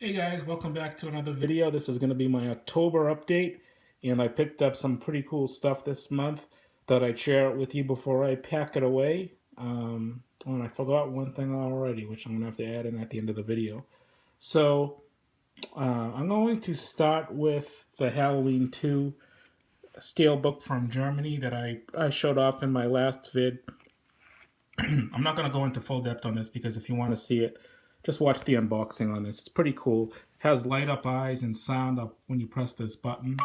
Hey guys, welcome back to another video. This is going to be my October update, and I picked up some pretty cool stuff this month that I'd share it with you before I pack it away. And I forgot one thing already, which I'm going to have to add in at the end of the video. So I'm going to start with the Halloween 2 Steelbook from Germany that I showed off in my last vid. I'm not going to go into full depth on this because if you want to see it, just watch the unboxing on this. It's pretty cool. It has light up eyes and sound up when you press this button.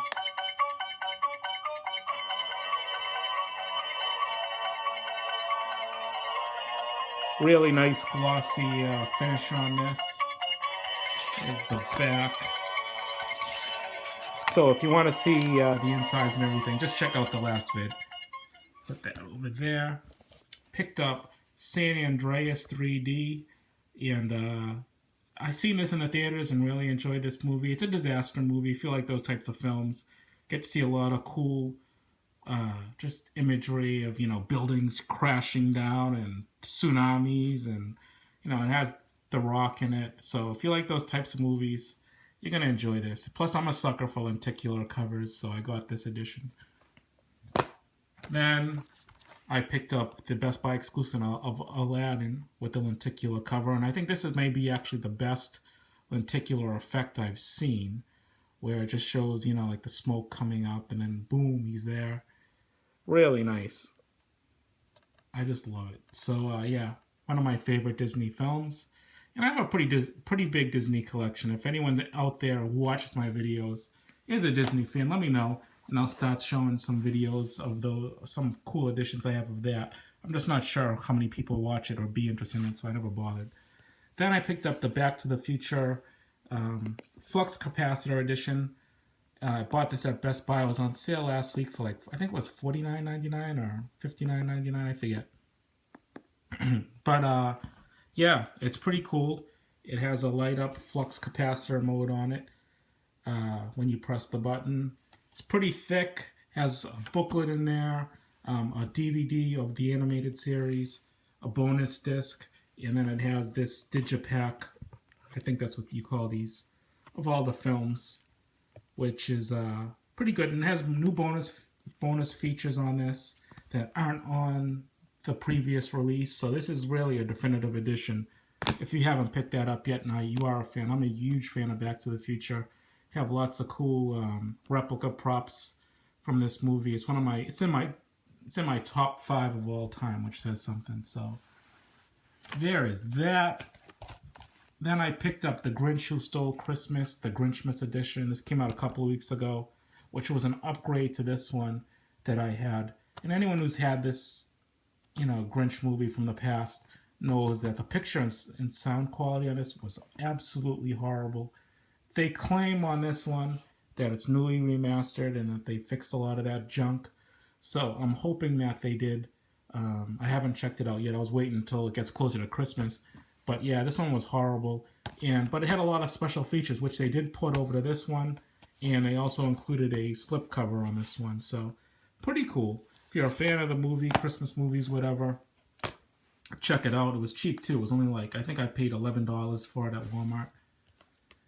Really nice glossy finish on this. Is the back. So if you want to see the insides and everything, just check out the last vid. Put that over there. Picked up San Andreas 3D, and I seen this in the theaters and really enjoyed this movie. It's a disaster movie. If you like those types of films, get to see a lot of cool, just imagery of buildings crashing down and tsunamis, and it has The Rock in it. So if you like those types of movies, you're gonna enjoy this. Plus, I'm a sucker for lenticular covers, so I got this edition. Then I picked up the Best Buy exclusive of Aladdin with the lenticular cover, and I think this is maybe actually the best lenticular effect I've seen, where it just shows, like the smoke coming up and then boom, he's there. Really nice. I just love it. So yeah, one of my favorite Disney films. And I have a pretty big Disney collection. If anyone out there who watches my videos is a Disney fan, let me know, and I'll start showing some videos of some cool editions I have of that. I'm just not sure how many people watch it or be interested in it, so I never bothered. Then I picked up the Back to the Future Flux Capacitor edition. I bought this at Best Buy. It was on sale last week for I think it was $49.99 or $59.99, I forget. But yeah, it's pretty cool. It has a light up flux capacitor mode on it when you press the button. It's pretty thick, has a booklet in there, a DVD of the animated series, a bonus disc, and then it has this digipack, I think that's what you call these, of all the films, which is pretty good. And it has new bonus features on this that aren't on the previous release. So this is really a definitive edition. If you haven't picked that up yet, now you are a fan. I'm a huge fan of Back to the Future. Have lots of cool replica props from this movie. It's in my top 5 of all time, which says something. So there is that. Then I picked up The Grinch Who Stole Christmas, the Grinchmas edition. This came out a couple of weeks ago, which was an upgrade to this one that I had. And anyone who's had this, Grinch movie from the past knows that the picture and sound quality on this was absolutely horrible. They claim on this one that it's newly remastered and that they fixed a lot of that junk. So I'm hoping that they did. I haven't checked it out yet. I was waiting until it gets closer to Christmas. But yeah, this one was horrible. But it had a lot of special features, which they did put over to this one. And they also included a slipcover on this one. So pretty cool. If you're a fan of the movie, Christmas movies, whatever, check it out. It was cheap too. It was only I think I paid $11 for it at Walmart.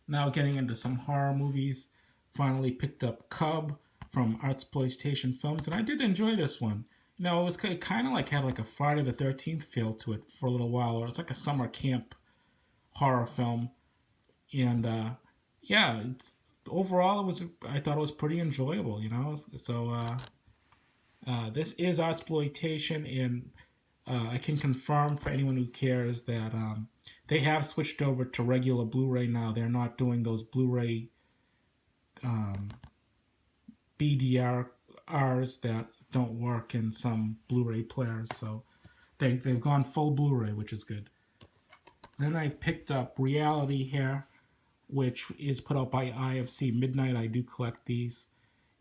Now getting into some horror movies. Finally picked up Cub from Artsploitation Films, and I did enjoy this one. It was kind of had a Friday the 13th feel to it for a little while, or it's like a summer camp horror film. And yeah, overall I thought it was pretty enjoyable. So this is Artsploitation, and I can confirm for anyone who cares that they have switched over to regular Blu-ray now. They're not doing those Blu-ray BDRs that don't work in some Blu-ray players. So they've gone full Blu-ray, which is good. Then I've picked up Reality here, which is put out by IFC Midnight. I do collect these.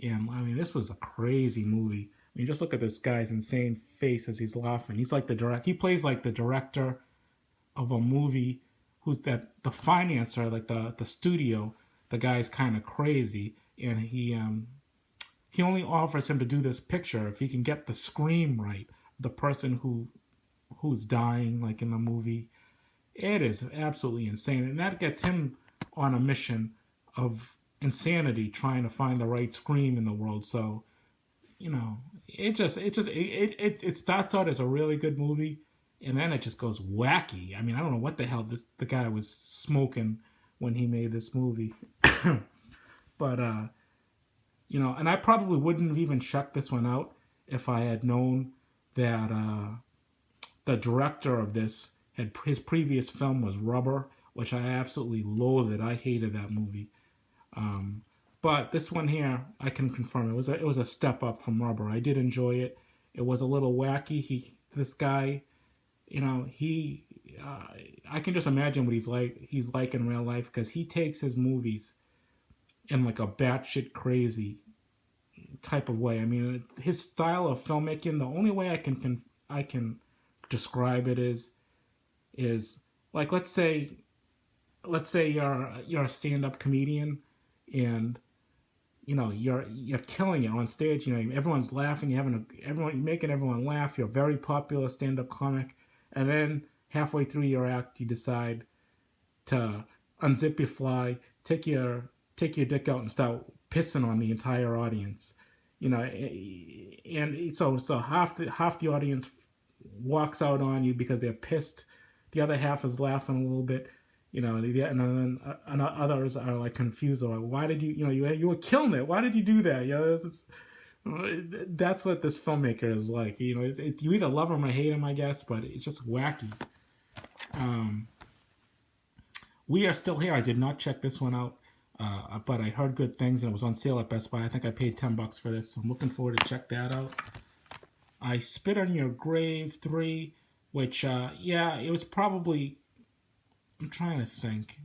And I mean, this was a crazy movie. I mean, just look at this guy's insane face as he's laughing. He's like he plays like the director of a movie who's the financer, like the studio. The guy's kind of crazy, and he only offers him to do this picture if he can get the scream right, the person who's dying, like in the movie. It is absolutely insane, and that gets him on a mission of insanity trying to find the right Scream in the world. So, you know, it starts out as a really good movie, and then it just goes wacky. I mean, I don't know what the hell the guy was smoking when he made this movie. But you know, and I probably wouldn't have even checked this one out if I had known that the director of this had his previous film was Rubber, which I absolutely loathed. I hated that movie. Um, but this one here, I can confirm it was a step up from Rubber. I did enjoy it. It was a little wacky. This guy, you know, I can just imagine what he's like in real life, because he takes his movies in like a batshit crazy type of way. I mean, his style of filmmaking. The only way I can describe it is like, let's say you're a stand-up comedian, and you know you're killing it on stage. You know, everyone's laughing. You're making everyone laugh. You're a very popular stand-up comic, and then halfway through your act, you decide to unzip your fly, take your dick out, and start pissing on the entire audience. You know, and so half the audience walks out on you because they're pissed. The other half is laughing a little bit. You know, and then others are like confused. Like, why did you were killing it? Why did you do that? You know, that's what this filmmaker is like. You know, it's you either love him or hate him, I guess, but it's just wacky. Um, we Are Still Here. I did not check this one out, but I heard good things, and it was on sale at Best Buy. I think I paid $10 for this, so I'm looking forward to check that out. I Spit on Your Grave 3, which, yeah, it was probably, I'm trying to think.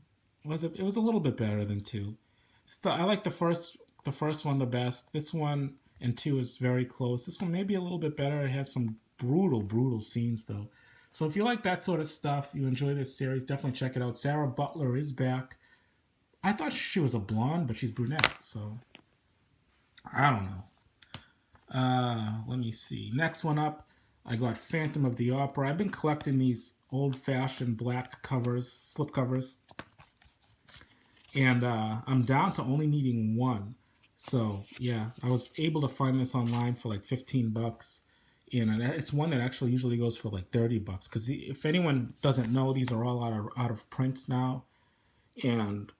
It was a little bit better than 2. I like the first one the best. This one and 2 is very close. This one may be a little bit better. It has some brutal scenes, though. So if you like that sort of stuff, you enjoy this series, definitely check it out. Sarah Butler is back. I thought she was a blonde, but she's brunette, so I don't know. Let me see. Next one up, I got Phantom of the Opera. I've been collecting these old-fashioned black covers, slip covers, and I'm down to only needing one. So yeah, I was able to find this online for like $15, and it's one that actually usually goes for like $30. Because if anyone doesn't know, these are all out of print now, and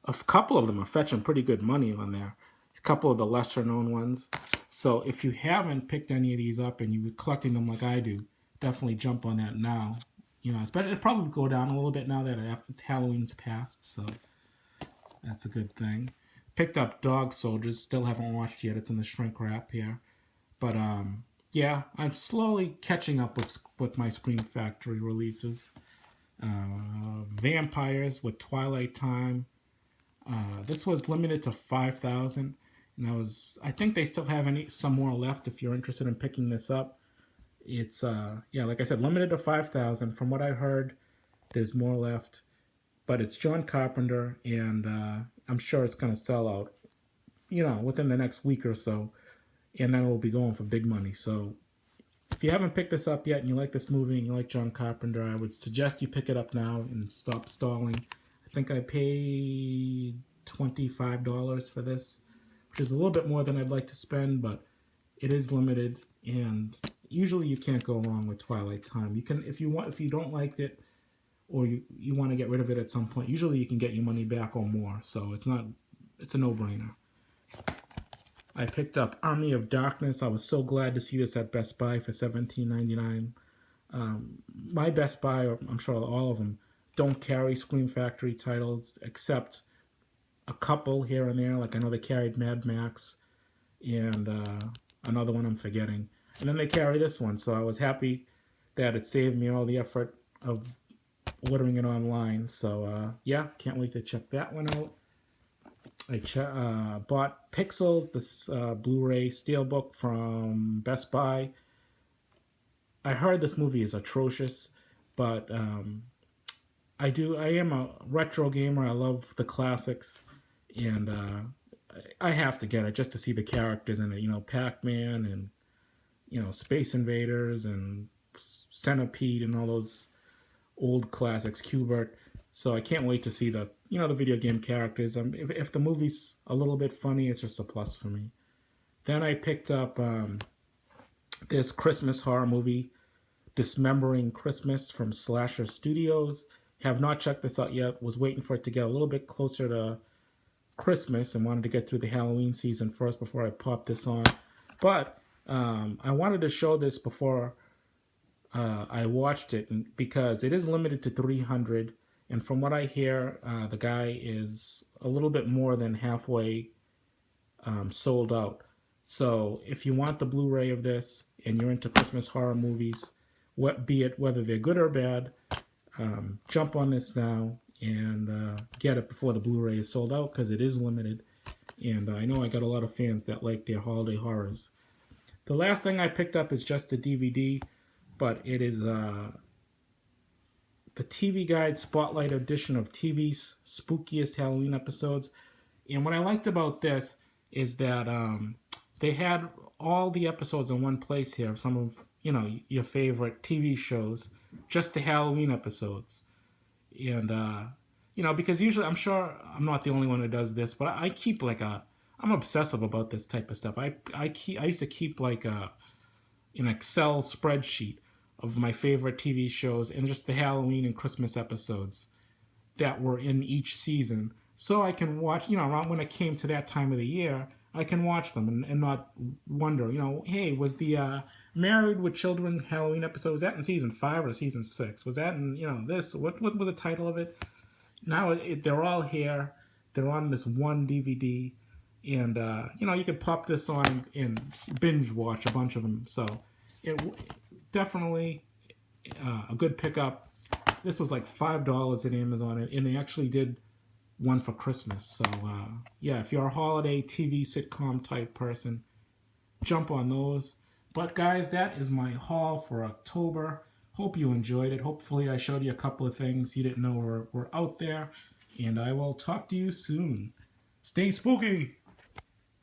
a couple of them are fetching pretty good money on there. A couple of the lesser known ones. So if you haven't picked any of these up and you're collecting them like I do, definitely jump on that now. You know, it'll probably go down a little bit now that Halloween's passed, so that's a good thing. Picked up Dog Soldiers, still haven't watched yet. It's in the shrink wrap here, but yeah, I'm slowly catching up with my Scream Factory releases. Vampires with Twilight Time. This was limited to 5,000, and I think they still have some more left if you're interested in picking this up. It's yeah, like I said, limited to 5,000. From what I heard, there's more left, but it's John Carpenter, and I'm sure it's gonna sell out, you know, within the next week or so, and then it will be going for big money. So if you haven't picked this up yet and you like this movie and you like John Carpenter, I would suggest you pick it up now and stop stalling. I think I paid $25 for this, which is a little bit more than I'd like to spend, but it is limited, and usually you can't go wrong with Twilight Time. You can, if you don't like it, or you want to get rid of it at some point, usually you can get your money back or more. So it's a no-brainer. I picked up Army of Darkness. I was so glad to see this at Best Buy for $17.99. My Best Buy, or I'm sure all of them, don't carry Scream Factory titles except a couple here and there. Like I know they carried Mad Max and another one I'm forgetting. And then they carry this one, so I was happy that it saved me all the effort of ordering it online. So yeah, can't wait to check that one out. I bought Pixels, this Blu-ray Steelbook from Best Buy. I heard this movie is atrocious, but I am a retro gamer. I love the classics, and I have to get it just to see the characters in it. You know, Pac-Man and, you know, Space Invaders and Centipede and all those old classics, Qbert. So I can't wait to see the the video game characters. If the movie's a little bit funny, it's just a plus for me. Then I picked up this Christmas horror movie, Dismembering Christmas from Slasher Studios. Have not checked this out yet. Was waiting for it to get a little bit closer to Christmas and wanted to get through the Halloween season first before I pop this on. But I wanted to show this before I watched it because it is limited to 300. And from what I hear, the guy is a little bit more than halfway sold out. So if you want the Blu-ray of this and you're into Christmas horror movies, be it whether they're good or bad, jump on this now and get it before the Blu-ray is sold out because it is limited. And I know I got a lot of fans that like their holiday horrors. The last thing I picked up is just a DVD, but it is the TV Guide Spotlight Edition of TV's spookiest Halloween episodes. And what I liked about this is that they had all the episodes in one place here. Some of your favorite TV shows, just the Halloween episodes. And because usually I'm sure I'm not the only one who does this, but I keep I'm obsessive about this type of stuff. I used to keep an Excel spreadsheet of my favorite TV shows and just the Halloween and Christmas episodes that were in each season, so I can watch. Around when it came to that time of the year, I can watch them and not wonder. Hey, was the Married with Children Halloween episode, was that in season 5 or season 6? Was that in this? What was the title of it? Now they're all here. They're on this one DVD. And, you could pop this on and binge watch a bunch of them. So, it definitely a good pickup. This was like $5 at Amazon, and they actually did one for Christmas. So, yeah, if you're a holiday TV sitcom type person, jump on those. But, guys, that is my haul for October. Hope you enjoyed it. Hopefully I showed you a couple of things you didn't know were out there. And I will talk to you soon. Stay spooky!